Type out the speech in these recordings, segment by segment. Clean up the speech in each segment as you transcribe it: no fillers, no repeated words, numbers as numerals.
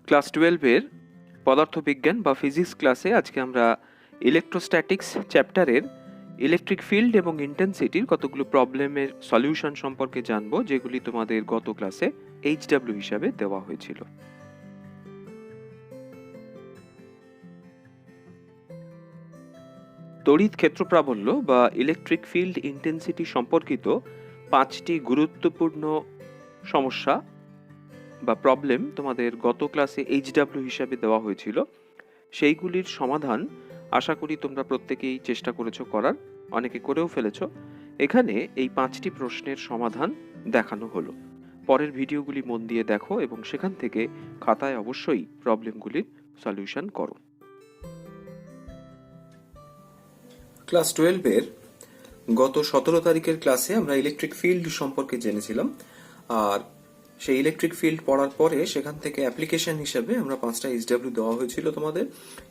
Class 12-এর পদার্থবিজ্ঞান বা physics ক্লাসে আজকে আমরা ইলেকট্রোস্ট্যাটিক্স চ্যাপ্টারের ইলেকট্রিক ফিল্ড এবং ইন্টেন্সিটির কতগুলো প্রবলেমের সলিউশন সম্পর্কে জানবো, যেগুলি তোমাদের গত ক্লাসে এইচডব্লিউ হিসাবে দেওয়া হয়েছিল। তড়িৎ ক্ষেত্র প্রাবল্য বা ইলেকট্রিক ফিল্ড ইন্টেন্সিটি সম্পর্কিত 5টি গুরুত্বপূর্ণ সমস্যা বা প্রবলেম তোমাদের গত ক্লাসে এইচডব্লিউ হিসাবে দেওয়া হয়েছিল। সেইগুলির সমাধান আশা করি তোমরা প্রত্যেকেই চেষ্টা করেছো করার, অনেকে করেও ফেলেছো। এখানে এই 5টি প্রশ্নের সমাধান দেখানো হলো। পরের ভিডিওগুলি মন দিয়ে দেখো এবং সেখান থেকে খাতায় অবশ্যই প্রবলেমগুলির সলিউশন করো। ক্লাস 12-এর গত 17 তারিখের ক্লাসে আমরা ইলেকট্রিক ফিল্ড সম্পর্কে জেনেছিলাম, আর সেই ইলেকট্রিক ফিল্ড পড়ার পরে সেখান থেকে অ্যাপ্লিকেশন হিসেবে আমরা 5টা এইচডব্লিউ দেওয়া হয়েছিল তোমাদের।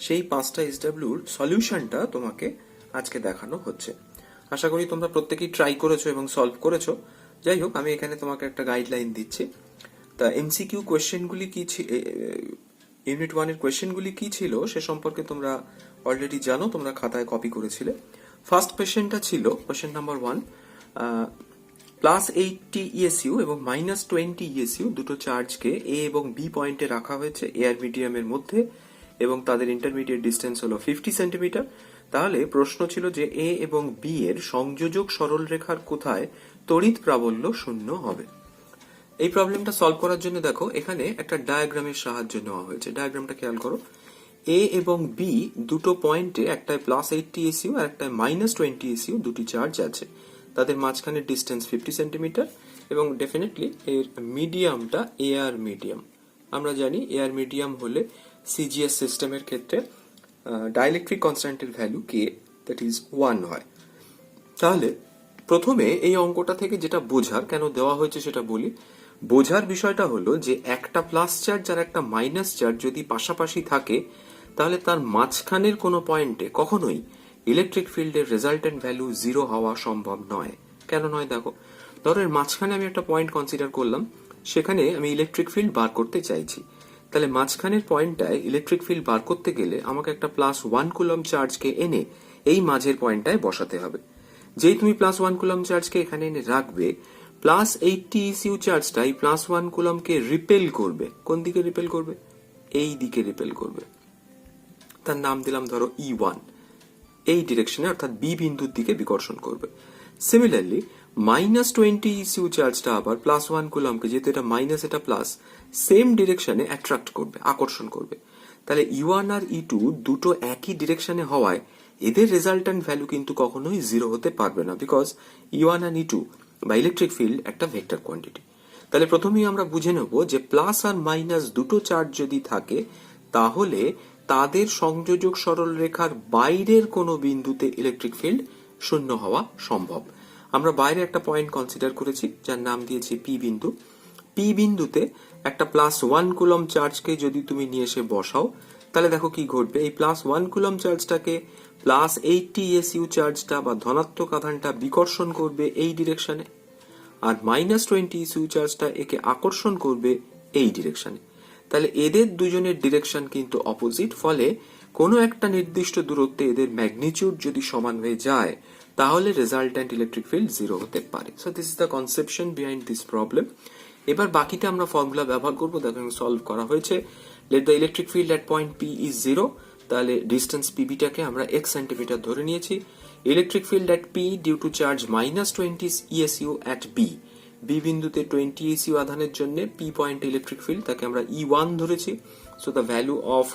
সেই 5টা এইচডব্লিউর সলিউশনটা তোমাকে আজকে দেখানো হচ্ছে। আশা করি তোমরা প্রত্যেকেই ট্রাই করেছো এবং সলভ করেছো। যাই হোক, আমি এখানে তোমাকে একটা গাইডলাইন দিচ্ছি। তা এমসিকিউ কোয়েশ্চেনগুলি কি ইউনিট 1-এর কোয়েশ্চেনগুলি কি ছিল সে সম্পর্কে তোমরা অলরেডি জানো, তোমরা খাতায় কপি করেছিলে। ফার্স্ট কোয়েশ্চেনটা ছিল কোয়েশ্চেন নাম্বার 1, +80 ইএসইউ এবং -20 ইএসইউ দুটো চার্জকে এ এবং বি পয়েন্টে রাখা হয়েছে এয়ার মিডিয়ামের মধ্যে এবং তাদের ইন্টারমিডিয়েট ডিস্টেন্স হলো 50 সেন্টিমিটার। তাহলে প্রশ্ন ছিল যে এ এবং বি এর সংযোজক সরলরেখার কোথায় তড়িৎ প্রাবল্য শূন্য হবে। এই প্রবলেমটা সলভ করার জন্য দেখো এখানে একটা ডায়াগ্রামের সাহায্য নেওয়া হয়েছে। ডায়াগ্রামটা খেয়াল করো। এ এবং বি দুটো পয়েন্টে একটায় +80 ইএসইউ আর একটায় -20 ইএসইউ দুটি চার্জ আছে। তাদের মাঝখানের ডিস্টেন্স 50 সেন্টিমিটার এবং ডেফিনেটলি এর মিডিয়ামটা এয়ার মিডিয়াম। আমরা জানি এয়ার মিডিয়াম হলে সিজিএস সিস্টেমের ক্ষেত্রে ডাইইলেকট্রিক কনস্ট্যান্টের ভ্যালু কে, দ্যাট ইজ 1 হয়। তাহলে প্রথমে এই অঙ্কটা থেকে যেটা বোঝার, কেন দেওয়া হয়েছে সেটা বলি। বোঝার বিষয়টা হলো যে একটা প্লাস চার্জ আর একটা মাইনাস চার্জ যদি পাশাপাশি থাকে তাহলে তার মাঝখানের কোনো পয়েন্টে কখনোই ইলেকট্রিক ফিল্ডের রেজাল্টেন্ট ভ্যালু 0 হওয়া সম্ভব নয়। কেন নয় দেখো, ধরো এর মাঝখানে আমি একটা পয়েন্ট কনসিডার করলাম, সেখানে আমি ইলেকট্রিক ফিল্ড বার করতে চাইছি। তাহলে মাঝখানের পয়েন্টটায় ইলেকট্রিক ফিল্ড বার করতে গেলে আমাকে একটা +1 কুলম্ব চার্জকে এনে এই মাঝের পয়েন্টটায় বসাতে হবে। যেই তুমি +1 কুলম্ব চার্জকে এখানে এনে রাখবে, +80 ইসিউ চার্জটা এই +1 কুলম্বকে রিপেল করবে। কোন দিকে রিপেল করবে? এই দিকে রিপেল করবে। তার নাম দিলাম ধরো E1। এই ডিরেকশনে অর্থাৎ বি বিন্দুর দিকে বিকর্ষণ করবে। সিমিলারলি -20 ইসিউ চার্জটা আবার +1 কুলম্বকে, যেহেতু এটা মাইনাস এটা প্লাস, সেম ডিরেকশনে অ্যাট্রাক্ট করবে, আকর্ষণ করবে। তাহলে E1 আর E2 দুটো একই ডিরেকশনে হওয়ায় এদের রেজাল্টেন্ট ভ্যালু কিন্তু কখনোই 0 হতে পারবে না, বিকজ E1 আর E2 বা ইলেকট্রিক ফিল্ড একটা ভেক্টর কোয়ান্টিটি। তাহলে প্রথমেই আমরা বুঝে নেব যে প্লাস আর মাইনাস দুটো চার্জ যদি থাকে তাহলে তাদের সংযোজক সরলরেখার বাইরের কোনো বিন্দুতে ইলেকট্রিক ফিল্ড শূন্য হওয়া সম্ভব। আমরা বাইরে একটা পয়েন্ট কনসিডার করেছি যার নাম দিয়েছি পি বিন্দু। পি বিন্দুতে একটা +1 কুলম্ব চার্জকে যদি তুমি নিয়ে এসে বসাও তাহলে দেখো কি ঘটবে। এই +1 কুলম্ব চার্জটাকে +80 ইএসইউ চার্জটা বা ধনাত্মক আধানটা বিকর্ষণ করবে এই ডিরেকশনে, আর -20 ইসিউ চার্জটা একে আকর্ষণ করবে এই ডিরেকশনে। তাহলে এদের দুজনের ডিরেকশন কিন্তু অপোজিট, ফলে কোনো একটা নির্দিষ্ট দূরত্বে এদের ম্যাগনিটিউড যদি সমান হয়ে যায় তাহলে রেজাল্ট্যান্ট ইলেকট্রিক ফিল্ড 0 হতে পারে। So this is the conception behind this problem. এবার বাকিটা আমরা ফর্মুলা ব্যবহার করবো, দেখো সলভ করা হয়েছে। Let the electric field at point P is 0। তাহলে ডিস্টেন্স পিবিটাকে আমরা x সেন্টিমিটার ধরে নিয়েছি। Electric field at P due to charge -20 esu at B. B বিন্দুতে 20 ইএসইউ আধানের জন্য পি পয়েন্ট ইলেকট্রিক ফিল্ড, তাকে আমরা E1 ধরেছি। So the value of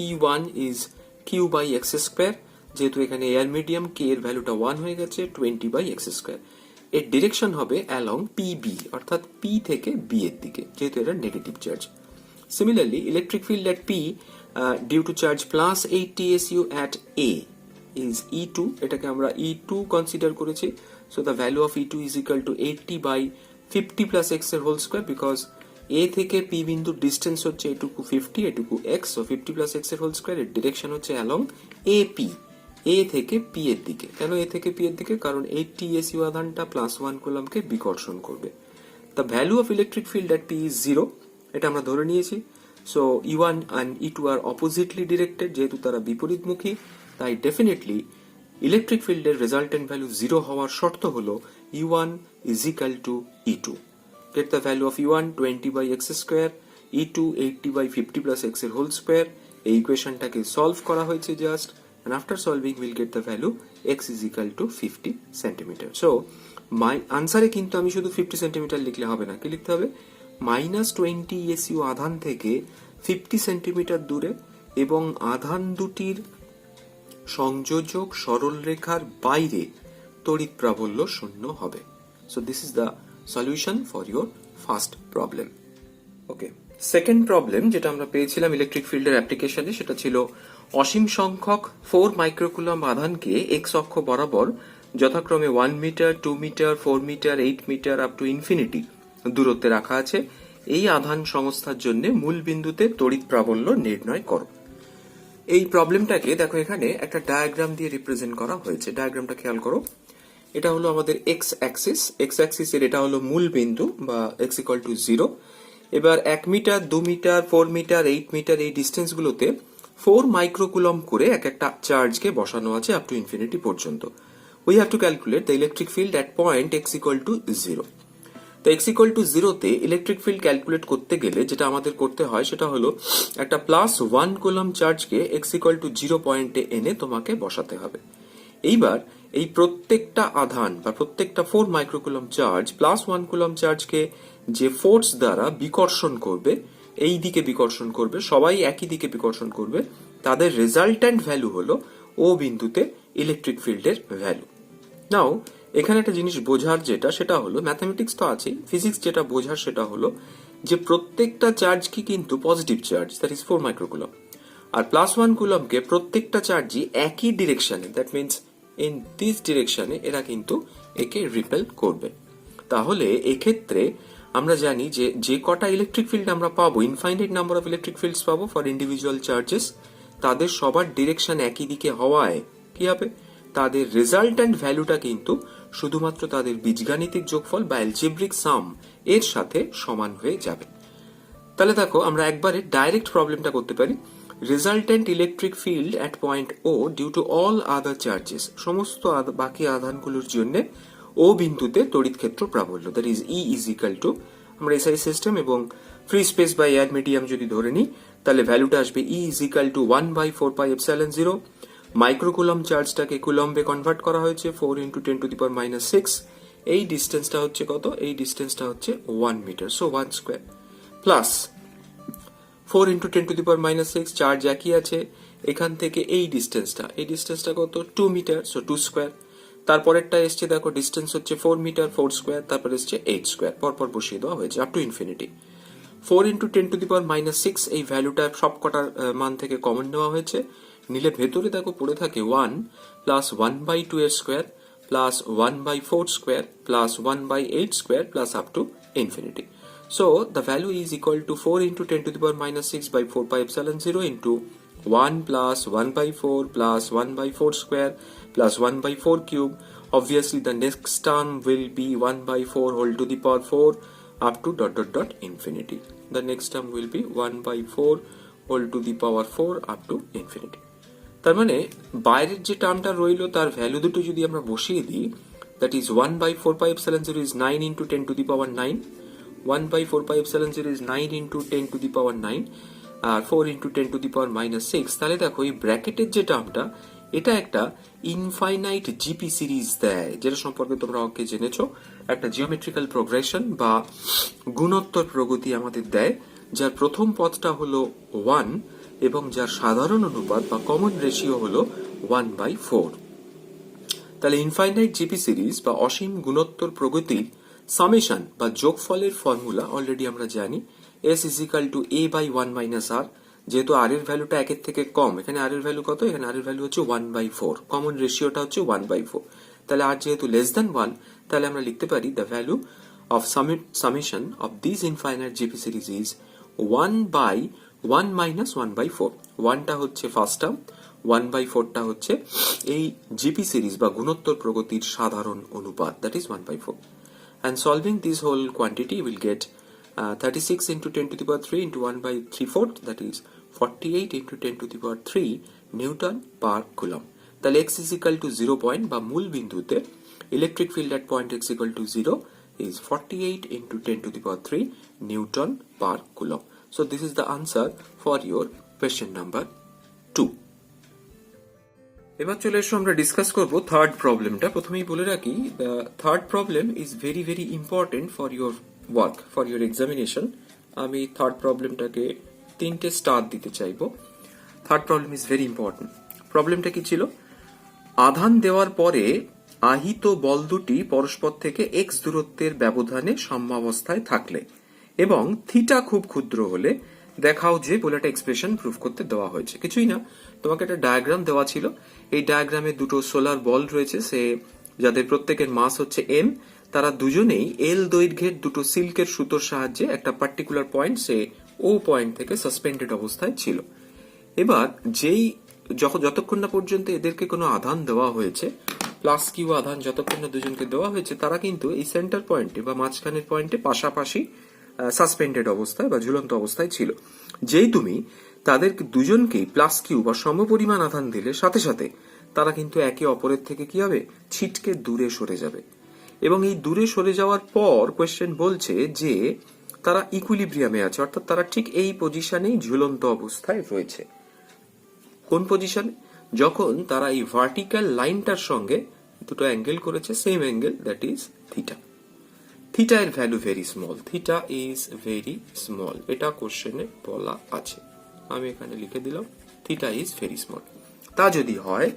E1 is q/x²। যেহেতু এখানে এয়ার মিডিয়াম, কে এর ভ্যালুটা 1 হয়ে গেছে, 20/x²। এর ডিরেকশন হবে অ্যালং PB, অর্থাৎ P থেকে B এর দিকে, যেহেতু এটা negative charge. Similarly electric field at P due to charge +80 esu at A is E2। এটাকে আমরা E2 কনসিডার করেছি। So the value of E2 is equal to 80/50 + x এর হোল স্কয়ার, বিকজ A থেকে P বিন্দুর distance হচ্ছে এটুকু 50, এটুকু x, so 50 + x এর হোল স্কয়ার। এর ডিরেকশন হচ্ছে অ্যালং AP, A থেকে P এর দিকে। কেন A থেকে P এর দিকে? কারণ 80 ইএসইউ আধানটা +1 কুলম্বকে বিকর্ষণ করবে। The value of electric field at P is 0, এটা আমরা ধরে নিয়েছি। সো E1 and E2 আর অপোজিটলি ডিরেক্টেড, যেহেতু তারা বিপরীতমুখী, তাই ডেফিনেটলি ইলেকট্রিক ফিল্ডের রেজাল্টেন্ট ভ্যালু 0 হওয়ার শর্ত হলো E1 is equal to E2. Get the value of E1 20 by x square, E2 80 by 50 plus x এর হোল স্কোয়ার। এই ইকুয়েশনটাকে সলভ করা হয়েছে just, and after solving we'll get the value x is equal to 50 centimeter. So my আনসারে কিন্তু আমি শুধু 50 centimetre লিখলে হবে না, কি লিখতে হবে? -20 এসইউ আধান থেকে 50 সেন্টিমিটার দূরে এবং আধান দুটির সংযোজক সরলরেখার বাইরে তড়িৎ প্রাবল্য শূন্য হবে। So this is the solution for your first problem. Okay, second problem যেটা আমরা পেয়েছিলাম ইলেকট্রিক ফিল্ডের অ্যাপ্লিকেশনে, সেটা ছিল অসীম সংখ্যক 4 মাইক্রোকুলম আধানকে এক্স অক্ষ বরাবর যথাক্রমে 1 metre, 2 metre, 4 metre, 8 metre up to infinity দূরত্বে রাখা আছে। এই আধান সংস্থার জন্য মূল বিন্দুতে তড়িৎ প্রাবল্য নির্ণয় করো। এই প্রবলেমটাকে দেখো এখানে একটা ডায়াগ্রাম দিয়ে রিপ্রেজেন্ট করা হয়েছে। ডায়াগ্রামটা খেয়াল করো, এটা হলো আমাদের এক্স অ্যাক্সিস এর এটা হলো মূল বিন্দু বা এক্স ইকুয়াল টু 0। এবার 1 মিটার, 2 মিটার, 4 মিটার, 8 মিটার এই ডিস্টেন্স গুলোতে 4 মাইক্রোকুলম করে এক একটা চার্জকে বসানো আছে আপ টু ইনফিনিটি পর্যন্ত। We have to calculate the electric field at point X equal to 0। তো এক্স ইকুয়াল টু 0-তে ইলেকট্রিক ফিল্ড ক্যালকুলেট করতে গেলে যেটা আমাদের করতে হয় সেটা হলো একটা +1 কুলম চার্জকে এক্স ইকুয়াল টু 0 পয়েন্টে এনে তোমাকে বসাতে হবে। এইবার এই প্রত্যেকটা আধান বা প্রত্যেকটা 4 মাইক্রোকুলম চার্জ +1 কুলম চার্জকে যে ফোর্স দ্বারা বিকর্ষণ করবে, এই দিকে বিকর্ষণ করবে, সবাই একই দিকে বিকর্ষণ করবে, তাদের রেজাল্ট্যান্ট ভ্যালু হলো ও বিন্দুতে ইলেকট্রিক ফিল্ডের ভ্যালু। নাও এখানে একটা জিনিস বোঝার যেটা সেটা হলো, ম্যাথমেটিক্স তো আছেই, ফিজিক্স যেটা বোঝার সেটা হলো যে প্রত্যেকটা চার্জ কি কিন্তু positive charge, that is 4 microcoulomb, আর +1 কুলমকে প্রত্যেকটা চার্জই একই ডিরেকশনে, দ্যাট মিনস ইন দিস ডিরেকশনে এরা কিন্তু একে রিপেল করবে। তাহলে এক্ষেত্রে আমরা জানি যে যে কটা ইলেকট্রিক ফিল্ড আমরা পাবো, infinite number of electric fields পাবো ফর ইন্ডিভিজুয়াল চার্জেস, তাদের সবার ডিরেকশন একই দিকে হওয়ায় কি হবে, তাদের রেজাল্ট্যান্ট ভ্যালুটা কিন্তু শুধুমাত্র তাদের বীজগাণিতিক যোগফল বা অ্যালজেব্রিক সাম এর সাথে সমান হয়ে যাবে। তাহলে দেখো আমরা একবারে ডাইরেক্ট প্রবলেমটা করতে পারি। Resultant electric field at point O due to all other charges, সমস্ত বাকি আধানগুলোর জন্য ও বিন্দুতে তড়িৎ ক্ষেত্র প্রাবল্য, that is E is equal to, আমরা এসআই সিস্টেম এবং free space by air medium যদি ধরে নিই তাহলে ভ্যালুটা আসবে E is equal to 1/4πε0। Microcoulomb চার্জটাকে কুলম্বে কনভার্ট করা হয়েছে 4 × 10⁻⁶। এই ডিস্টেন্সটা হচ্ছে কত? এই ডিস্টেন্সটা হচ্ছে 1 মিটার, সো 1 স্কোয়ার প্লাস 4 × 10⁻⁶, চার্জ একই আছে, এখান থেকে এই ডিস্টেন্সটা কত? 2 মিটার, সো 2 স্কোয়ার। তারপরেরটা এসছে দেখো, ডিস্টেন্স হচ্ছে 4 মিটার, 4 স্কোয়ার, তারপর এসছে 8 স্কোয়ার, পরপর বসিয়ে দেওয়া হয়েছে আপ টু ইনফিনিটি। 4 × 10⁻⁶, এই ভ্যালুটা সব কটার মান থেকে কমন নেওয়া হয়েছে, নিলে ভেতরে দেখো পড়ে থাকে 1 প্লাস 1/2 এর square plus 1/4 square plus 1/8 square plus up to infinity. So the value is equal to 4 × 10⁻⁶/4πε0 into 1 plus 1/4 plus 1/4 square plus 1/4 cube. Obviously the next term will be 1/4 whole to the power 4 up to ... infinity. The next term will be 1/4 whole to the power 4 up to infinity. তার মানে বাইরের যে টার্মটা রইলো তার value দুটো যদি আমরা বসিয়ে দিই, that is 1/4πε0 is 9 × 10⁻⁹, 1/4πε0 is 9 × 10⁻⁹, আর 4 × 10⁻⁶। তাহলে দেখো এই ব্র্যাকেটের যে টার্মটা, এটা একটা ইনফাইনাইট জিপি সিরিজ দেয়, যেটা সম্পর্কে তোমরা ওকে জেনেছো, একটা জিওমেট্রিক্যাল প্রোগ্রেশন বা গুণোত্তর প্রগতি আমাদের দেয়, যার প্রথম পদটা হলো 1 এবং যার সাধারণ অনুপাত বা কমন রেশিও হলো 1/4। তাহলে ইনফাইনাইট জিপি সিরিজ বা অসীম গুণোত্তর প্রগতির সামেশন বা যোগফলের ফর্মুলা অলরেডি আমরা জানি, s is equal to a/1 - r। যেহেতু r এর ভ্যালুটা 1 এর থেকে কম, এখানে r এর ভ্যালু কত? এখানে r এর ভ্যালু হচ্ছে 1/4, কমন রেশিওটা হচ্ছে 1/4। তাহলে r যেহেতু লেস দ্যান 1, তাহলে আমরা লিখতে পারি the value of summation of this infinite GP series is 1/1 - 1/4। 1টা হচ্ছে ফার্স্ট টার্ম, 1/4টা হচ্ছে এই জিপি সিরিজ বা গুণোত্তর প্রগতির সাধারণ অনুপাত, that is 1/4। And solving this whole quantity will get 36 into 10 to the power 3 into 1 by 3/4, that is 48 into 10 to the power 3 Newton per coulomb. তাহলে x is equal to 0 point বা মূল বিন্দুতে electric field at point x equal to 0 is 48 into 10 to the power 3 Newton per coulomb. So this is the answer for your question number 2. এবার চলে এসো আমরা discuss করব third প্রবলেমটা। প্রথমেই বলে রাখি, the third problem is very very important for your work, for your examination. আমি থার্ড প্রবলেমটাকে 3টে স্টার দিতে চাইবো। Third problem is very important. প্রবলেমটা কি ছিল? আধান দেওয়ার পরে আহিত বল দুটি পরস্পর থেকে এক্স দূরত্বের ব্যবধানে সাম্যাবস্থায় থাকলে এবং থিটা খুব ক্ষুদ্র হলে দেখাও যে বলে একটা এক্সপ্রেশন প্রুফ করতে দেওয়া হয়েছে। কিছুই না, তোমাকে একটা ডায়াগ্রাম দেওয়া ছিল। এই ডায়াগ্রামে দুটো সোলার বল রয়েছে, সে যাদের প্রত্যেকের মাস হচ্ছে এম। তারা দুজনেই এল দৈর্ঘ্যের দুটো সিল্কের সুতোর সাহায্যে একটা পার্টিকুলার পয়েন্ট, সে ও পয়েন্ট থেকে সাসপেন্ডেড অবস্থায় ছিল। এবার যতক্ষণ না পর্যন্ত এদেরকে কোনো আধান দেওয়া হয়েছে, প্লাস কিউ আধান যতক্ষণ না দুজনকে দেওয়া হয়েছে, তারা কিন্তু এই সেন্টার পয়েন্টে বা মাঝখানের পয়েন্টে পাশাপাশি সাসপেন্ডেড অবস্থায় বা ঝুলন্ত অবস্থায় ছিল। যেই তুমি তাদের দুজনকেই প্লাস কিউ বা সমপরিমাণ আধান দিলে, সাথে সাথে তারা কিন্তু একে অপরের থেকে কি হবে, ছিটকে দূরে সরে যাবে। এবং এই দূরে সরে যাওয়ার পর কোয়েশ্চেন বলছে যে তারা ইকুইলিব্রিয়ামে আছে, অর্থাৎ তারা ঠিক এই পজিশনেই ঝুলন্ত অবস্থায় রয়েছে। কোন পজিশনে? যখন তারা এই ভার্টিক্যাল লাইনটার সঙ্গে দুটো অ্যাঙ্গেল করেছে, same angle, that is theta. Theta এর value very small, theta is very small, এটা কোশ্চেনে বলা আছে। আমি এখানে লিখে দিলাম থিটা ইজ ভেরি স্মল। তা যদি হয়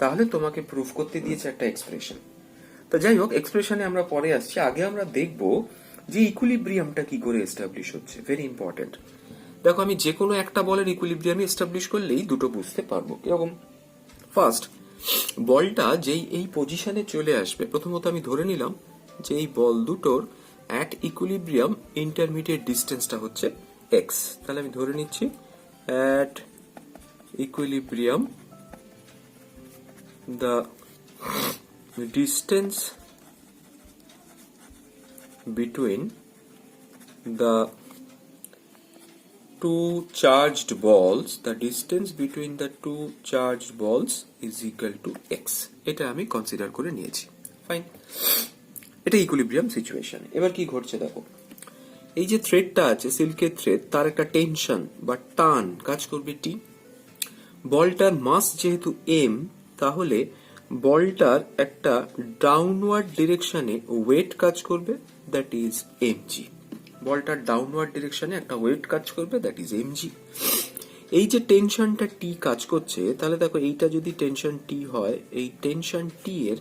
তাহলে তোমাকে প্রুফ করতে দিয়েছে একটা এক্সপ্রেশন। তো যাই হোক, এক্সপ্রেশনে আমরা পরে আসছি। আগে আমরা দেখব যে ইকুইলিব্রিয়ামটা কি করে এস্টাবলিশ হচ্ছে। Very important. দেখো, আমি যে কোনো একটা বলের ইকুইলিব্রিয়াম এস্টাবলিশ করলেই দুটো বুঝতে পারবো। কিরকম? ফার্স্ট, বলটা যেই এই পজিশনে চলে আসবে, প্রথমত আমি ধরে নিলাম যে এই বল দুটোর অ্যাট ইকুইলিব্রিয়াম ইন্টারমিডিয়েট ডিস্টেন্সটা হচ্ছে এক্স। তাহলে আমি ধরে নিচ্ছি at equilibrium the distance between the two charged balls, the distance between the two charged balls is equal to x. এটা আমি কনসিডার করে নিয়েছি। ফাইন, এটা ইকুইলিব্রিয়াম সিচুয়েশন। এবার কি ঘটছে দেখো, এই যে থ্রেডটা আছে, সিল্কের থ্রেড, তার একটা টেনশন বা টান কাজ করবে টি। বলটার মাস যেহেতু এম, তাহলে বলটার একটা ডাউনওয়ার্ড ডিরেকশনে ওয়েট কাজ করবে, দ্যাট ইজ এমজি। বলটার ডাউনওয়ার্ড ডিরেকশনে একটা ওয়েট কাজ করবে, দ্যাট ইজ এমজি। এই যে টেনশনটা টি কাজ করছে, তাহলে দেখো এইটা যদি টেনশন টি হয়, এই টেনশন টি এর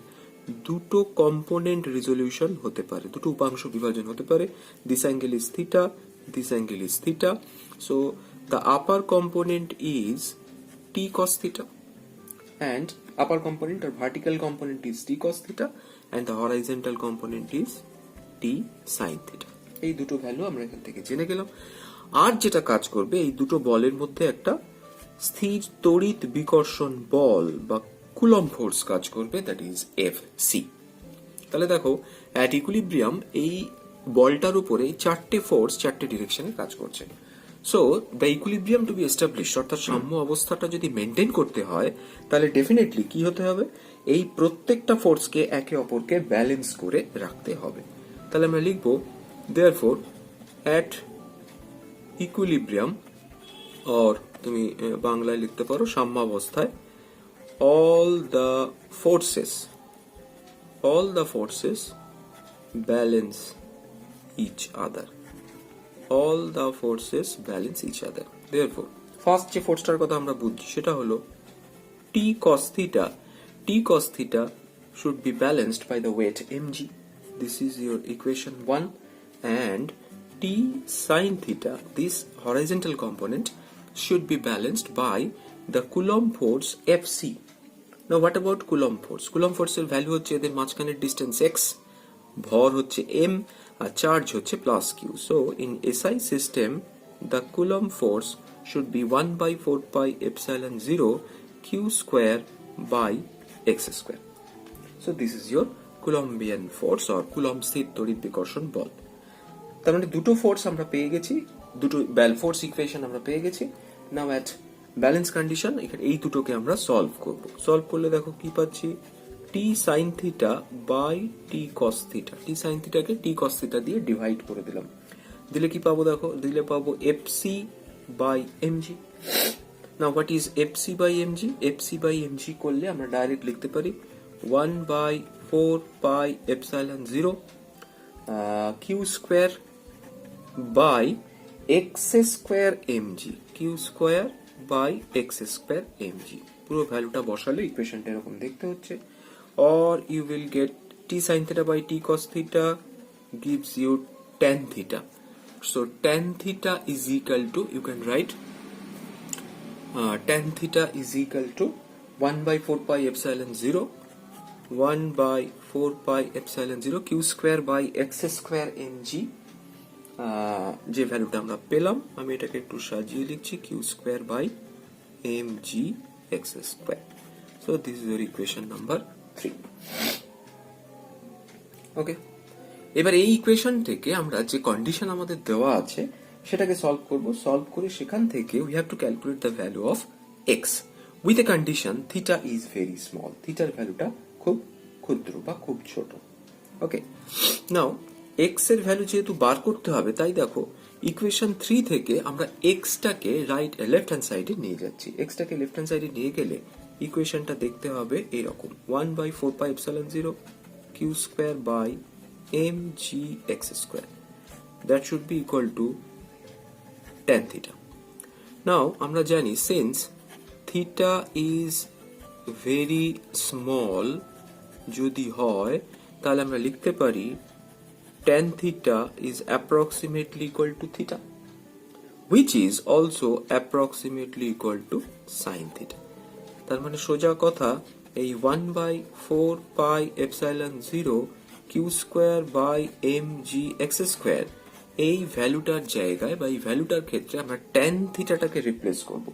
দুটো কম্পোনেন্ট রেজলিউশন হতে পারে, দুটো উপাংশ বিভাজন হতে পারে। This angle is theta, this angle is theta. So the upper component is T cos theta, and upper component or vertical component is t cos theta, and the horizontal component is t sin theta. এই দুটো value আমরা এখান থেকে জেনে গেলাম। আর যেটা কাজ করবে, এই দুটো বলের মধ্যে একটা স্থির তড়িৎ বিকর্ষণ বল বা কুলম্ব ফোর্স কাজ করবে, দ্যাট ইজ এফ সি। তাহলে দেখো, অ্যাট ইকুইলিব্রিয়াম এই বলটার উপরে চারটে ফোর্স চারটে ডিরেকশনে কাজ করছে। So the equilibrium to be established, অর্থাৎ সাম্য অবস্থাটা যদি মেনটেন করতে হয়, তাহলে ডেফিনেটলি কি হতে হবে, এই প্রত্যেকটা ফোর্সকে একে অপরকে ব্যালেন্স করে রাখতে হবে। তাহলে আমরা লিখবো therefore at equilibrium, or তুমি বাংলায় লিখতে পারো সাম্যাবস্থায়, all the forces balance each other, all the forces balance each other. Therefore first যে ফোর্সটার কথা আমরা বুঝছি সেটা হলো t cos theta. T cos theta should be balanced by the weight mg. This is your equation 1. And t sin theta, this horizontal component, should be balanced by the Coulomb force Fc. Now what about Coulomb force? Coulomb force এর value হচ্ছে এদের মাঝখানের distance x, ভর হচ্ছে m, আর charge হচ্ছে plus q. So in SI system the Coulomb force should be 1 by 4 pi epsilon 0 q square by x square. So this is your Coulombian force or Coulomb স্থির তড়িৎ বিকর্ষণ বল। তার মানে দুটো force আমরা পেয়ে গেছি, দুটো ফোর্স ইকুয়েশন আমরা পেয়ে গেছি। নাও অ্যাট ব্যালেন্স কন্ডিশন এখানে এই দুটোকে আমরা সলভ করব। সলভ করলে দেখো কি পাচ্ছি, T sine theta by T cos theta. T sine থিটাকে টি কস থিটা দিয়ে ডিভাইড করে দিলাম, দিলে কি পাবো দেখো, দিলে পাবো FC by MG. Now what is FC by MG? FC by MG করলে আমরা ডাইরেক্ট লিখতে পারি 1/4πε0 Q square by X square MG, Q square by X square MG. পুরো ভ্যালুটা বসালে ইকুয়েশনটা এরকম দেখতে হচ্ছে। or you will get t sin theta by t cos theta gives you tan theta. So tan theta is equal to, you can write tan theta is equal to 1/4πε0 1/4πε0 q square by x square mg। যে ভ্যালুটা আমরা পেলাম, আমি এটাকে একটু সাজিয়ে লিখছি, q square by mg x square. So this is your equation number 3. ওকে, এবার এই ইকুয়েশন থেকে আমরা যে কন্ডিশন আমাদের দেওয়া আছে সেটাকে সলভ করব। সলভ করে সেখান থেকে we have to calculate the value of x with a condition theta is very small. থিটার ভ্যালুটা খুব ক্ষুদ্র বা খুব ছোট। ওকে, নাও এক্স এর ভ্যালু যেহেতু বার করতে হবে, তাই দেখো ইকুয়েশন 3 থেকে আমরা এক্সটাকে লেফট হ্যান্ড সাইডে নিয়ে যাচ্ছি। এক্সটাকে লেফট হ্যান্ড সাইডে নিয়ে গেলে ইকুয়েশনটা দেখতে হবে এরকম 1/4πε0 q square by mg x square, that should be equal to tan theta. Now আমরা জানি since theta is very small যদি হয় তাহলে আমরা লিখতে পারি tan theta is approximately equal to theta, which is also approximately equal to sin theta. তার মানে সোজা কথা এই 1/4πε0 q square by mg x square এই ভ্যালুটার জায়গায় বা এই ভ্যালুটার ক্ষেত্রে আমরা tan থিটাটাকে রিপ্লেস করব।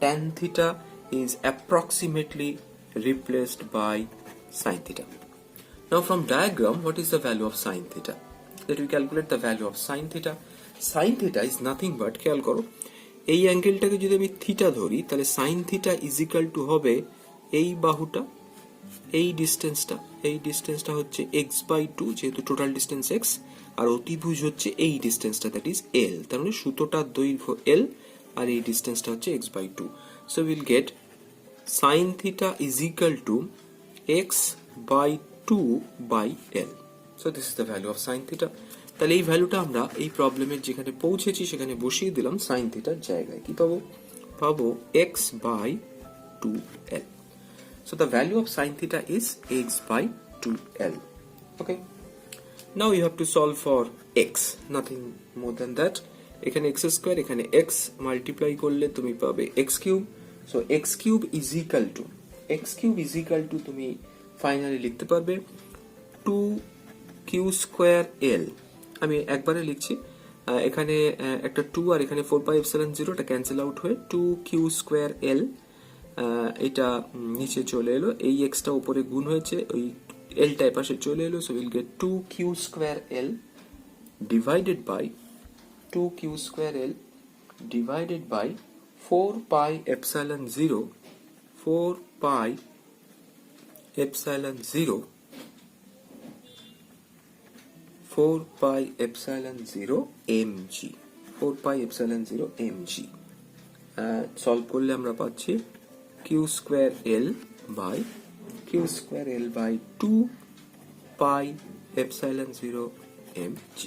tan theta is approximately replaced by sin theta. Now from diagram, what is the value of sin theta? Let we calculate the value of sin theta. Sin theta is nothing but, খেয়াল করো, এই অ্যাঙ্গেলটাকে যদি আমি theta ধরি তাহলে sin theta is equal to হবে এই বাহুটা, এই ডিস্টেন্সটা হচ্ছে x/2, যেহেতু টোটাল ডিস্টেন্স x, আর অতিভুজ হচ্ছে এই ডিস্টেন্সটা, দ্যাট ইজ l। তার মানে সুতোটার দৈর্ঘ্য l আর এই ডিস্টেন্সটা হচ্ছে x/2। So will get sin theta is equal to x/2/l. So this is the value of sin theta. তাহলে এই ভ্যালুটা আমরা এই প্রবলেমের যেখানে পৌঁছেছি সেখানে বসিয়ে দিলাম sin থিটার জায়গায়। কি পাবো x/2l. So the value of sin theta is x/2l. Okay, now you have to solve for x, nothing more than that. এখানে x স্কয়ার, এখানে x মাল্টিপ্লাই করলে তুমি পাবে x cube. So x cube is equal to তুমি finally লিখতে পারবে 2q square l। আমি একবারে লিখছি, এখানে একটা 2 আর এখানে 4πε0 টা ক্যান্সেল আউট হয়ে 2q square l, এটা নিচে চলে এলো, এই x টা উপরে গুণ হয়েছে, ওই l টা পাশে চলে এলো। So will get 2q square l divided by 2q square l divided by 4πε0 mg, 4πε0 mg। Solve করলে আমরা পাচ্ছি q square l by 2πε0 mg.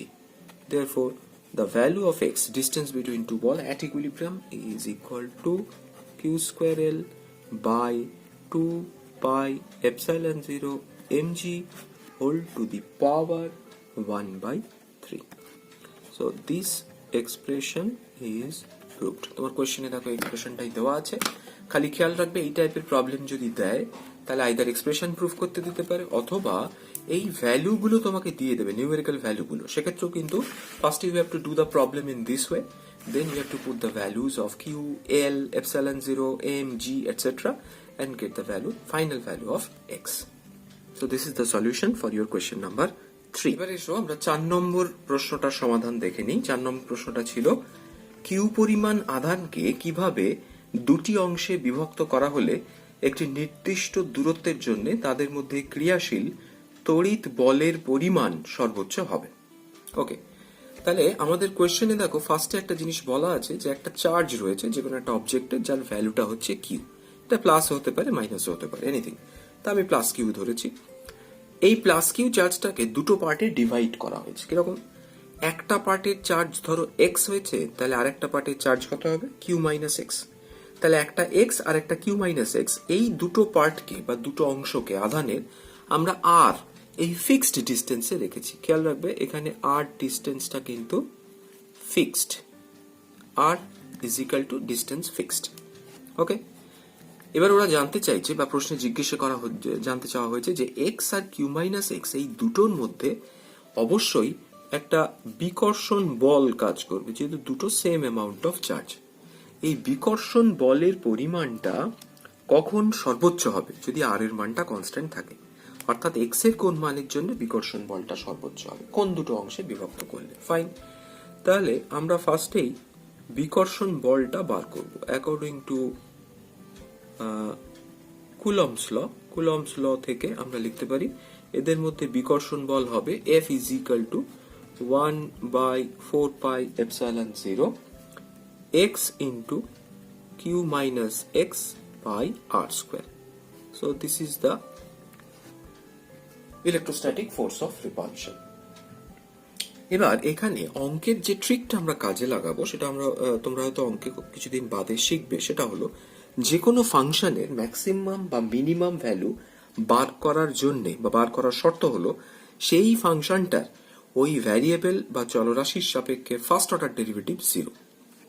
Therefore the value of x, distance between two ball at equilibrium, is equal to q square l by 2πε0 mg whole to the power 1/3. So this expression is proved. তোমার কোশ্চেনে দেখো এক্সপ্রেশনটাই দেওয়া আছে, খালি খেয়াল রাখবে এই টাইপের প্রবলেম যদি দেয় তাহলে আইদার এক্সপ্রেশন প্রুফ করতে দিতে পারে অথবা এই ভ্যালুগুলো তোমাকে দিয়ে দেবে, নিউমেরিক্যাল ভ্যালুগুলো। সেক্ষেত্রেও কিন্তু first you have to do the problem in this way, then you have to put the values of q, l, epsilon0, m, g, etc. and get the final value of x. So this is the solution for your question number 3। এবার এসো আমরা 4 নম্বর প্রশ্নটার সমাধান দেখে নিই। 4 নম্বর প্রশ্নটা ছিল Q পরিমাণ আধানকে কিভাবে দুটি অংশে বিভক্ত করা হলে একটি নির্দিষ্ট দূরত্বের জন্য তাদের মধ্যে ক্রিয়াশীল তড়িৎ বলের পরিমাণ সর্বোচ্চ হবে। ওকে, তাহলে আমাদের কোয়েশ্চেনে দেখো ফার্স্টে একটা জিনিস বলা আছে যে একটা চার্জ রয়েছে যে কোনো একটা অবজেক্টের, যার ভ্যালুটা হচ্ছে কিউ। এটা প্লাস হতে পারে, মাইনাস হতে পারে, এনিথিং। তা আমি প্লাস কিউ ধরেছি। এই প্লাস কিউ চার্জটাকে দুটো পার্টে ডিভাইড করা হয়েছে। কিরকম? একটা পার্টের চার্জ ধরো এক্স হয়েছে, তাহলে আরেকটা পার্টের চার্জ কত হবে? Q minus x. তাহলে একটা এক্স আর একটা কিউ মাইনাস এক্স, এই দুটো পার্টকে বা দুটো অংশকে আধানের আমরা আর এই ফিক্সড ডিস্টেন্সে রেখেছি। খেয়াল রাখবে এখানে আর ডিস্টেন্সটা কিন্তু fixed, R is equal to distance fixed. Okay, এবার ওরা জানতে চাইছে বা প্রশ্নে জিজ্ঞাসা করা জানতে চাওয়া হয়েছে যে এক্স আর কিউ মাইনাস এক্স এই দুটোর মধ্যে অবশ্যই একটা বিকর্ষণ বল কাজ করবে, যেহেতু দুটো সেম অ্যামাউন্ট অফ চার্জ। এই বিকর্ষণ বলের পরিমাণটা কখন সর্বোচ্চ হবে? যদি আর এর মানটা কনস্ট্যান্ট থাকে, অর্থাৎ এক্স এর কোন মানের জন্য বিকর্ষণ বলটা সর্বোচ্চ হবে, কোন দুটো অংশে বিভক্ত করলে। ফাইন, তাহলে আমরা ফার্স্টেই বিকর্ষণ বলটা বার করব অ্যাকর্ডিং টু কুলম্বস ল থেকে আমরা লিখতে পারি এদের মধ্যে বিকর্ষণ বল হবে F is equal to 1/4πε0 x into q minus x by r square. So this is the electrostatic force of repulsion. এবার এখানে অঙ্কের যে ট্রিকটা আমরা কাজে লাগাবো সেটা আমরা তোমরা হয়তো অঙ্কে কিছুদিন বাদে শিখবে। সেটা হলো যে কোনো ফাংশনের ম্যাক্সিমাম বা মিনিমাম ভ্যালু বার করার জন্য বা বার করার শর্ত হলো সেই ফাংশনটার ওই ভ্যারিয়েবল বা চলরাশির সাপেক্ষে ফার্স্ট অর্ডার ডেরিভেটিভ 0।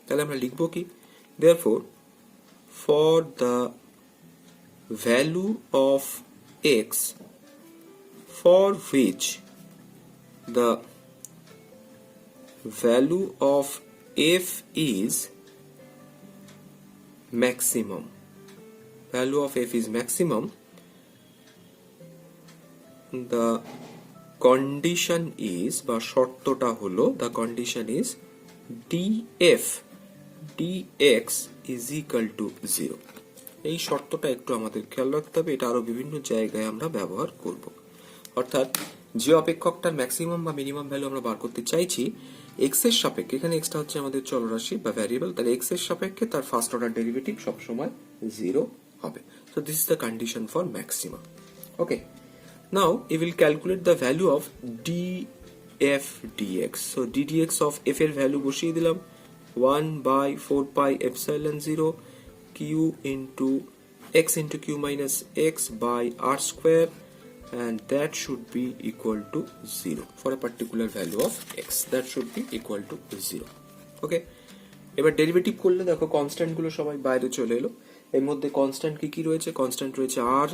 তাহলে আমরা লিখব কি, therefore for the value of x for which the value of f is maximum, value of f is maximum, the condition is বা শর্তটা হলো the condition is df dx is equal to 0। এই শর্তটা একটু আমাদের খেয়াল রাখতে হবে, এটা আরো বিভিন্ন জায়গায় আমরা ব্যবহার করব। অর্থাৎ যে অপেক্ষকটার ম্যাক্সিমাম বা মিনিমাম ভ্যালু আমরা বার করতে চাইছি এক্স এর সাপেক্ষে, এখানে এক্সটা হচ্ছে আমাদের চলরাশি বা ভ্যারিয়েবল, তাহলে এক্স এর সাপেক্ষে তার ফার্স্ট অর্ডার ডেরিভেটিভ সবসময় 0 হবে। So this is the condition for maximum. Okay, now we will calculate the value of df dx. So ddx of f এর ভ্যালু বসিয়ে দিলাম 1/4πε0 q into x into q minus x by r square, and that should be equal to 0 for a particular value of x, that should be equal to 0. Okay, এবার derivative করলে দেখো constant গুলো সবাই বাইরে চলে এলো। এর মধ্যে কনস্ট্যান্ট কি কি রয়েছে? কনস্ট্যান্ট রয়েছে r,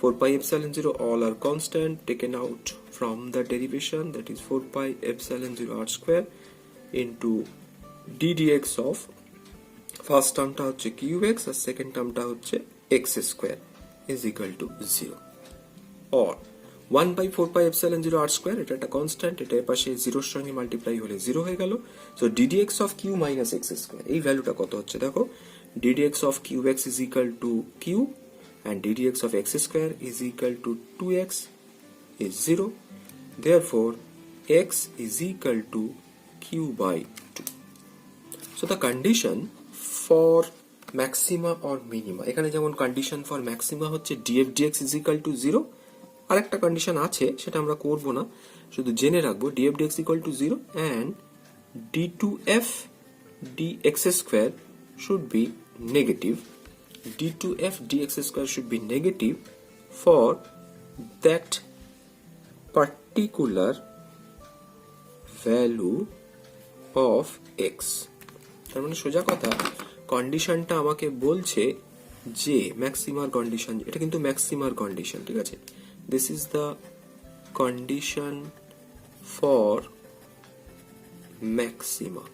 4πε0, all are constant taken out from the derivation, that is 4πε0 r square into ddx of first টার্মটা হচ্ছে qx আর সেকেন্ড টার্মটা হচ্ছে x square is equal to 0, or 1/4πε0 r square, এটা একটা কনস্ট্যান্ট, এটা এর পাশে 0 এর সঙ্গে মাল্টিপ্লাই হলে 0 হয়ে গেল। So ddx of q minus x square, এই ভ্যালুটা কত হচ্ছে দেখো, ddx of qx is equal to q and ddx of x square is equal to 2x is 0, therefore x is equal to q by 2. So the condition for maxima or minima, এখানে যেমন condition for maxima হচ্ছে df dx is equal to 0, আরেকটা condition আছে সেটা আমরা করব না, শুধু জেনে রাখবো df dx equal to 0 and d2f dx square should be negative, d2f dx square should be negative for that particular value of x। তার মানে সোজা কথা কন্ডিশনটা আমাকে বলছে যে ম্যাক্সিমার কন্ডিশন, এটা কিন্তু ম্যাক্সিমার কন্ডিশন, ঠিক আছে। This is the condition for maxima.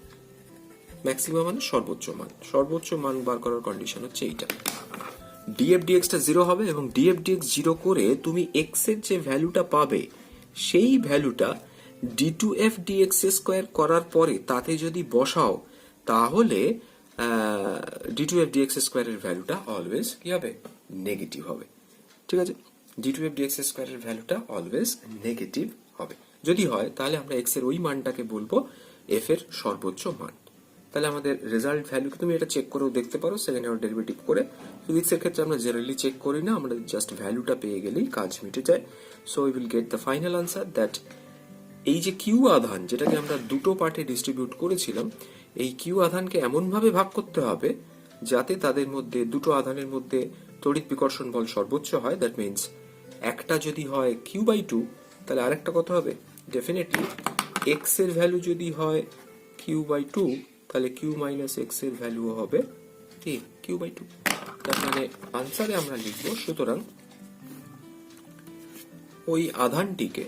Maxima মানে সর্বোচ্চ মান বার করার কন্ডিশন হচ্ছে এইটা। df dx টা 0 হবে এবং df dx 0 করে তুমি x এর যে ভ্যালুটা পাবে সেই ভ্যালুটা d2f dx স্কোয়ার করার পরে তাতে যদি বসাও তাহলে d2f dx স্কোয়ারের ভ্যালুটা অলওয়েজ কি হবে, নেগেটিভ হবে। ঠিক আছে, d2f dx স্কোয়ারের ভ্যালুটা অলওয়েজ নেগেটিভ হবে। যদি হয় তাহলে আমরা x এর ওই মানটাকে বলবো f এর সর্বোচ্চ মান। তাহলে আমাদের রেজাল্ট ভ্যালু তুমি এটা চেক করেও দেখতে পারো সেকেন্ড অর্ডার ডেরিভেটিভ করে। ফিজিক্স এর ক্ষেত্রে আমরা জেনারেলি চেক করি না, আমরা জাস্ট ভ্যালুটা পেয়ে গেলেই কাজ মিটে যায়। So we will get the final answer that এই যে কিউ আধান যেটাকে আমরা দুটো পার্টে ডিস্ট্রিবিউট করেছিলাম, এই কিউ আধানকে এমন ভাবে ভাগ করতে হবে যাতে তাদের মধ্যে দুটো আধানের মধ্যে তড়িৎ বিকর্ষণ বল সর্বোচ্চ হয়। দ্যাট মিনস একটা যদি হয় q/2 তাহলে আরেকটা কত হবে, ডেফিনেটলি x এর ভ্যালু যদি হয় q/2 তাহলে q মাইনাস x এর ভ্যালু হবে কি q/2। তার মানে আনসারে আমরা লিখব সুতরাং ওই আধানটিকে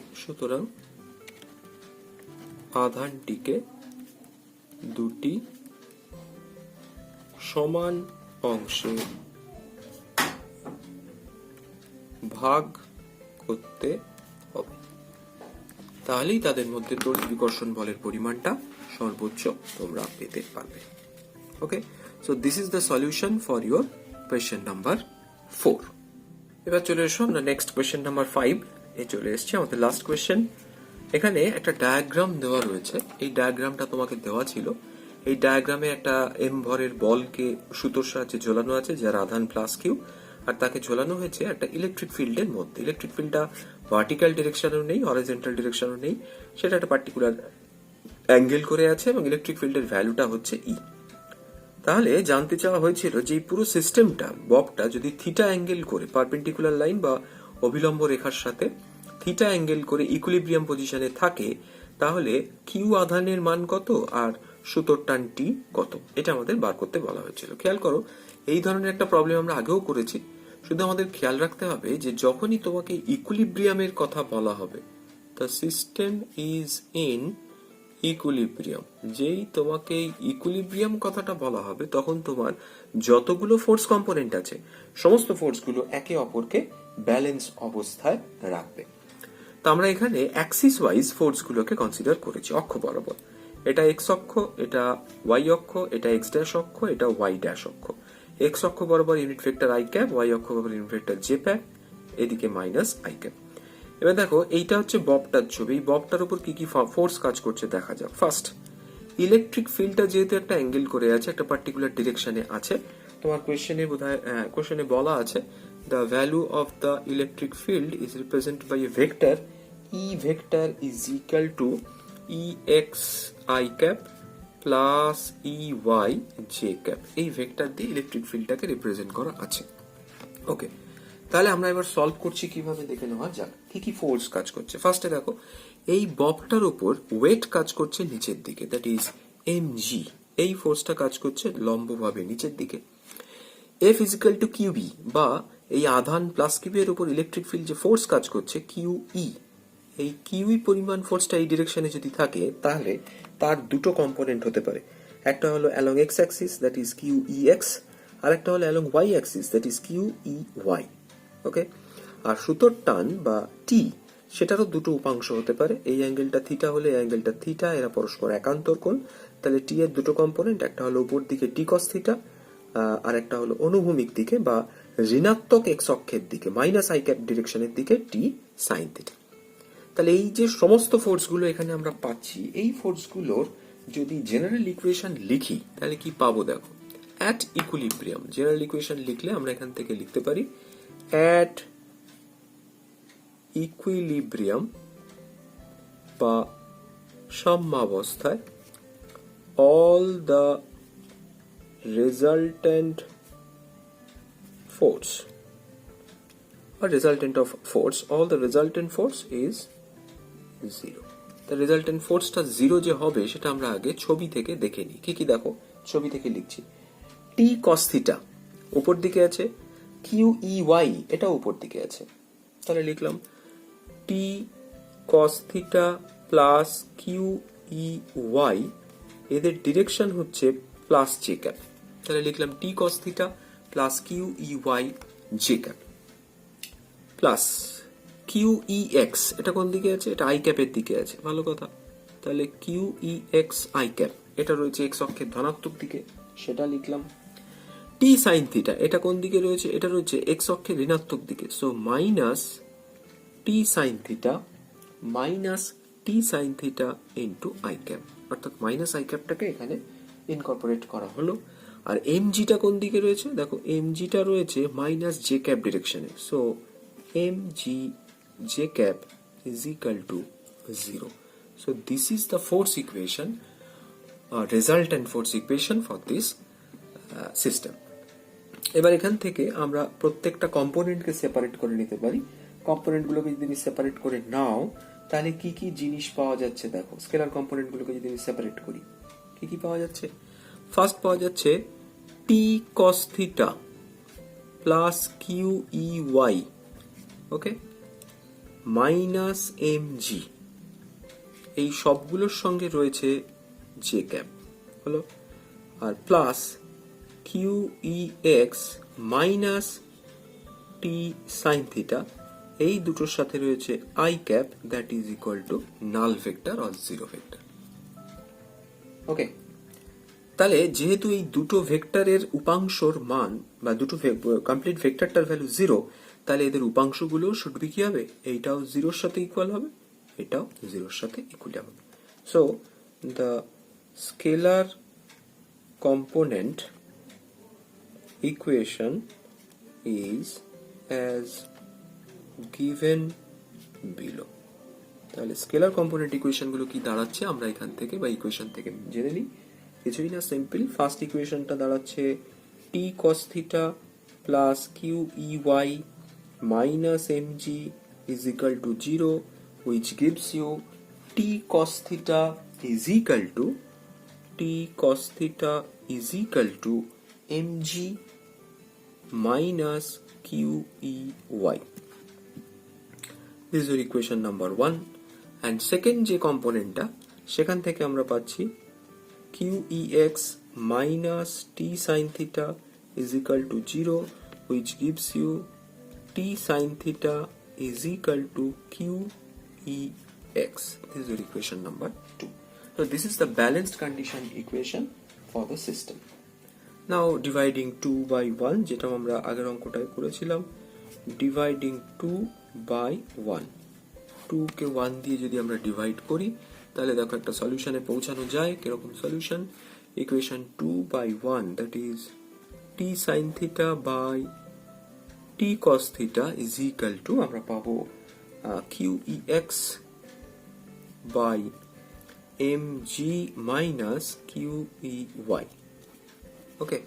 দুটি সমান অংশে ভাগ করতে হবে, তাহলেই তাদের মধ্যে তড়িৎ বিকর্ষণ বলের পরিমাণটা সর্বোচ্চ তোমরা পেতে পারবে। Okay, so this is the solution for your question number 4। এবার চলে এসো আমরা নেক্সট কোয়েশ্চেন নাম্বার 5 এ চলে এসেছি, আমাদের লাস্ট কোয়েশ্চেন। এখানে একটা ডায়াগ্রাম দেওয়া রয়েছে, এই ডায়াগ্রামটা তোমাকে দেওয়া ছিল। এই ডায়াগ্রামে একটা এম ভরের বলকে সুতোর সাহায্যে ঝোলানো আছে যার আধান প্লাস কিউ, আর তাকে ঝোলানো হয়েছে একটা ইলেকট্রিক ফিল্ডের মধ্যে। ইলেকট্রিক ফিল্ডটা ভার্টিক্যাল ডিরেকশনও নেই, হরিজন্টাল ডিরেকশনও নেই, সেটা একটা পার্টিকুলার অ্যাঙ্গেল করে আছে এবং ইলেকট্রিক ফিল্ডের ভ্যালুটা হচ্ছে ই। তাহলে জানতে চাওয়া হয়েছিল যে এই পুরো সিস্টেমটা ববটা যদি থিটা অ্যাঙ্গেল করে পারপেন্ডিকুলার লাইন বা অভিলম্ব রেখার সাথে থিটা অ্যাঙ্গেল করে ইকুইলিব্রিয়াম পজিশনে থাকে তাহলে কিউ আধানের মান কত আর সুতোর টান টি কত, এটা আমাদের বার করতে বলা হয়েছিল। খেয়াল করো এই ধরনের একটা প্রবলেম আমরা আগেও করেছি, শুধু আমাদের খেয়াল রাখতে হবে যে যখনই তোমাকে ইকুইলিব্রিয়ামের কথা বলা হবে, the system is in equilibrium, যেই তোমাকে ইকুইলিব্রিয়াম কথাটা বলা হবে তখন তোমার যতগুলো ফোর্স কম্পোনেন্ট আছে সমস্ত ফোর্সগুলো একে অপরকে ব্যালেন্স অবস্থায় রাখবে। তো আমরা এখানে অ্যাক্সিস ওয়াইজ ফোর্সগুলোকে কনসিডার করেছি, অক্ষ বরাবর। এটা এক্স অক্ষ, এটা ওয়াই অক্ষ, এটা এক্স ড্যাশ অক্ষ, এটা ওয়াই ড্যাশ অক্ষ। এক্স অক্ষ বরাবর unit vector i cap, y অক্ষ বরাবর ইউনিট ভেক্টর জে প্যাপ, এদিকে মাইনাস আই ক্যাপ। এবার দেখো এইটা হচ্ছে ববটার ছবি, এই ববটার উপর কি কি ফোর্স কাজ করছে দেখা যাক। ফার্স্ট, ইলেকট্রিক ফিল্ডটা যেহেতু একটা অ্যাঙ্গেল করে আছে, একটা পার্টিকুলার ডিরেকশনে আছে, তোমার কোয়েশ্চেনে বলা আছে the value of the electric field is represented by a vector E vector is equal to EX I cap plus EY J cap। এই ভেক্টর দিয়ে ইলেকট্রিক ফিল্ডটাকে রিপ্রেজেন্ট করা আছে। ওকে, তাহলে আমরা এবার সলভ করছি কিভাবে দেখে নেওয়া যাক কি কি ফোর্স কাজ করছে। ফার্স্টে দেখো এই ববটার উপর ওয়েট কাজ করছে নিচের দিকে, দ্যাট ইজ mg। এই ফোর্সটা কাজ করছে লম্বভাবে নিচের দিকে। F is equal to QB, বা এই আধান প্লাস কিউ এর উপর ইলেকট্রিক ফিল্ড যে ফোর্স কাজ করছে QE, এই QE পরিমাণ ফোর্সটা এই ডিরেকশনে যদি থাকে তাহলে তার দুটো কম্পোনেন্ট হতে পারে, একটা হলো along x Axis that is QEX, আর একটা হলো along y Axis that is QEY। ওকে, আর সুতোর টান বা টি সেটারও দুটো উপাংশ হতে পারে, এই অ্যাঙ্গেলটা থিটা হলে এই অ্যাঙ্গেলটা থিটা, এরা পরস্পর একান্তর কোণ। তাহলে টি এর দুটো কম্পোনেন্ট, একটা হলো উপর দিকে টি কস থিটা আর একটা হলো অনুভূমিক দিকে বা ঋণাত্মক এক্স অক্ষের দিকে মাইনাস আই ক্যাপ ডিরেকশনের দিকে টি সাইন থিটা। তাহলে এই যে সমস্ত ফোর্সগুলো এখানে আমরা পাচ্ছি, এই ফোর্সগুলোর যদি জেনারেল ইকুয়েশন লিখি তাহলে কি পাবো দেখো। অ্যাট ইকুইলিব্রিয়াম জেনারেল ইকুয়েশন লিখলে আমরা এখান থেকে লিখতে পারি অ্যাট ইকুইলিব্রিয়াম বা সাম্যাবস্থায় all the resultant force or resultant of force, all the resultant force is 0। the resultant force টা 0 যে হবে সেটা আমরা আগে ছবি থেকে দেখে নিই। কি কি দেখো, ছবি থেকে লিখছি। t cos থিটা উপর দিকে আছে, QEY এটা উপর দিকে আছে, তাহলে লিখলাম t cos theta plus QEY, এদের ডিরেকশন হচ্ছে প্লাস জে ক্যাপ, তাহলে লিখলাম T cos theta plus QEY J cap plus Q E X এটা কোন দিকে আছে? এটা আই ক্যাপের দিকে আছে, ভালো কথা। তাহলে q E x i cap এটা রয়েছে এক্স অক্ষের ধনাত্মক দিকে, সেটা লিখলাম। টি সাইন থিটা এটা কোন দিকে রয়েছে? এটা রয়েছে এক্স অক্ষের ঋণাত্মক দিকে, so minus T sine theta minus T sine theta into I cap, অর্থাৎ মাইনাস আই ক্যাপটাকে এখানে ইনকর্পোরেট করা হলো। আর এম জিটা কোন দিকে রয়েছে? দেখো এম জিটা রয়েছে মাইনাস জে ক্যাপ ডিরেকশনে, so M G J cap is equal to 0. So this is the force equation, resultant force equation for this system. এবার এখান থেকে আমরা প্রত্যেকটা কম্পোনেন্টকে সেপারেট করে নিতে পারি। কম্পোনেন্টগুলোকে যদি আমি সেপারেট করে নাও তাহলে কি কি জিনিস পাওয়া যাচ্ছে দেখো। স্কেলার কম্পোনেন্টগুলোকে যদি আমি সেপারেট করি কি কি পাওয়া যাচ্ছে? ফার্স্ট পাওয়া যাচ্ছে T cos theta plus Q E Y, okay, minus M G, এই সবগুলোর সঙ্গে রয়েছে জে ক্যাপ, হলো, আর plus Q E X minus T sine theta, এই দুটোর সাথে রয়েছে I cap that is equal to null vector or zero vector. Okay, তাহলে যেহেতু এই দুটো ভেক্টরের উপাংশর মান বা দুটো কমপ্লিট ভেক্টরটার ভ্যালু 0, তাহলে এদের উপাংশগুলো শুড বি কি হবে? এইটাও 0-র সাথে ইকুয়াল হবে, এটাও 0-র সাথে ইকুয়াল হবে। So the scalar component equation is as given below. তাহলে স্কেলার কম্পোনেন্ট ইকুয়েশনগুলো কি দাঁড়াচ্ছে আমরা এখান থেকে বা ইকুয়েশন থেকে জেনে নিই। কিছুই না, সিম্পল। ফার্স্ট ইকুয়েশনটা দাঁড়াচ্ছে T cos theta plus Q E Y minus M G is equal to 0, which gives you t cos theta is equal to mg minus qey. This is your equation number 1. And second যে কম্পোনেন্টটা সেখান থেকে আমরা পাচ্ছি qex minus t sin theta is equal to 0, which gives you t sin theta is equal to qex. This is your equation number 2. So this is the balanced condition equation for the system. Now dividing 2 by 1, যেটা আমরা আগের অঙ্কটায় করেছিলাম, dividing 2 by 1, 2 কে 1 দিয়ে যদি আমরা divide করি তাহলে দেখো একটা সলিউশনে পৌঁছানো যায়। কিরকম solution? Equation 2 by 1 that is t sin theta by t cos theta is equal to আমরা পাবো qex by mg minus qey. Okay,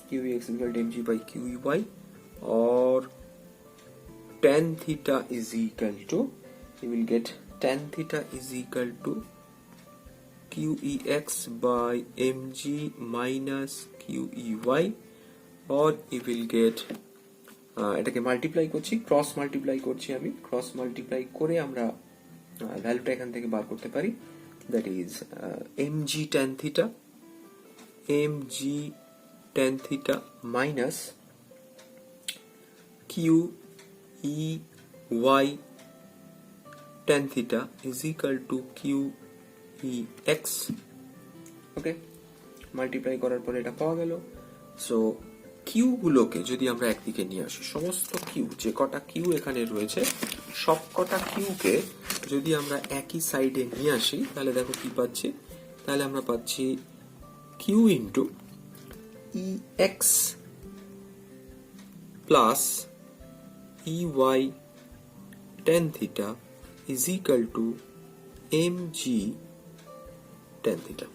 qex is equal to mg by qey, or tan theta is equal to, you will get tan theta is equal to qex by mg minus qey, or you will get এটাকে multiply করছি, cross multiply করছি আমি, cross multiply করে আমরা ভ্যালুটা এখান থেকে বার করতে পারি, that is mg tan theta minus qey tan theta is equal to qex. Okay, multiply করার পরে এটা পাওয়া গেল। সো কিউ গুলোকে যদি আমরা একদিকে নিয়ে আসি, সমস্ত কিউ, যে কটা কিউ এখানে রয়েছে সব কটা কিউকে যদি আমরা একই সাইডে নিয়ে আসি তাহলে দেখো কি পাচ্ছি। তাহলে আমরা পাচ্ছি q into ex plus ey tan theta is equal to mg tan theta.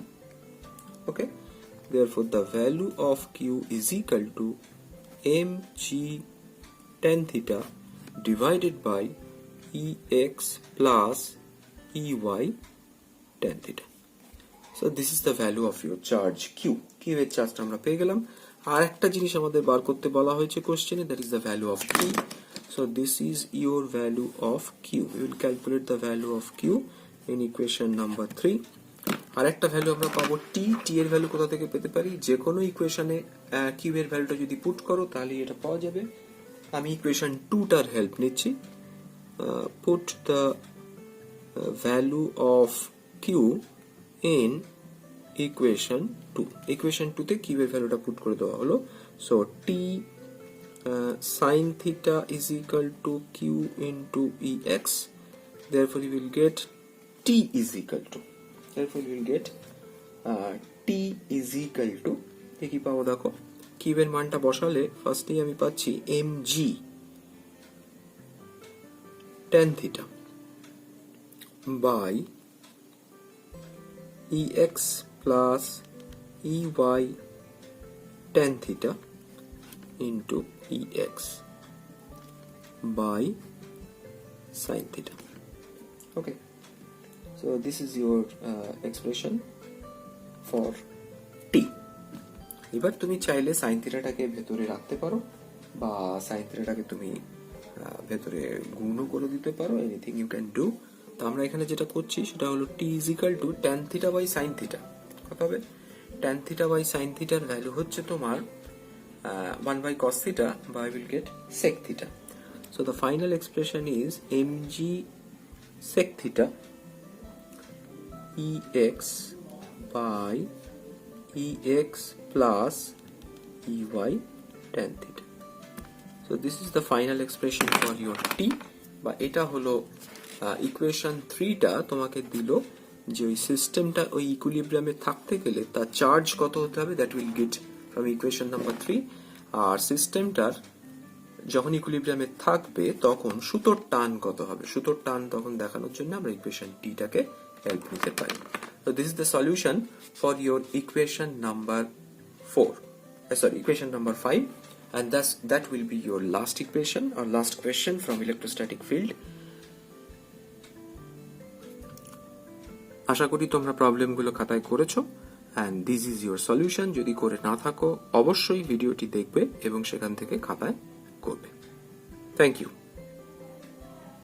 Okay, therefore the value of q is equal to mg tan theta divided by ex plus ey tan theta. So this is the value of your charge q. q এর চার্জটা আমরা পেয়ে গেলাম। আর একটা জিনিস আমাদের বার করতে বলা হয়েছে কোশ্চেনে, that is the value of t. So this is your value of q. We will calculate the value of q in equation number 3. আর একটা ভ্যালু আমরা পাবো t. t এর ভ্যালু কোথা থেকে পেতে পারি? যে কোনো ইকুয়েশনে q এর ভ্যালুটা যদি পুট করো তাহলে এটা পাওয়া যাবে। আমি ইকুয়েশন 2টার হেল্প নিচ্ছি। put the value of q in equation 2. equation 2 তে q এর ভ্যালুটা পুট করে দেওয়া হলো। so t sin theta is equal to q into ex, therefore you will get t is equal to t is equal to কি পাবো দেখো, q এর মানটা বসালে ফার্স্টেই আমি পাচ্ছি mg tan theta by ex plus ey tan theta into ex by sin theta. Okay, so this is your expression for t. এবার তুমি চাইলে sin থিটাটাকে ভেতরে রাখতে পারো বা sin থিটাটাকে তুমি ভেতরে গুণও করে দিতে পারো, এনিথিং ইউ ক্যান ডু। তো আমরা এখানে যেটা করছি সেটা হলো t is equal to tan theta by sin theta। কত হবে? tan theta by sin theta এর ভ্যালু হচ্ছে তোমার 1 by cos theta, বা I will get sec theta. So the final expression is mg sec theta ex by ex plus ey tan theta. So this is the final expression for your t, বা এটা হলো equation 3 টা তোমাকে দিল যে ওই সিস্টেমটা ওই ইকুইলিব্রিয়ামে থাকতে গেলে তার চার্জ কত হতে হবে, that will get from equation number 3। আর সিস্টেমটার যখন ইকুইলিব্রিয়ামে থাকবে তখন সুতোর টান কত হবে, সুতোর টান তখন দেখানোর জন্য আমরা ইকুয়েশন টি টাকে হেল্প নিতে পারি। So this is the solution for your equation number 5, and thus that will be your last equation or last question from electrostatic field. আশা করি তোমরা প্রবলেমগুলো খাতায় করেছো, and this is your solution. যদি করে না থাকো অবশ্যই ভিডিওটি দেখবে এবং সেখান থেকে খাতায় করবে। Thank you.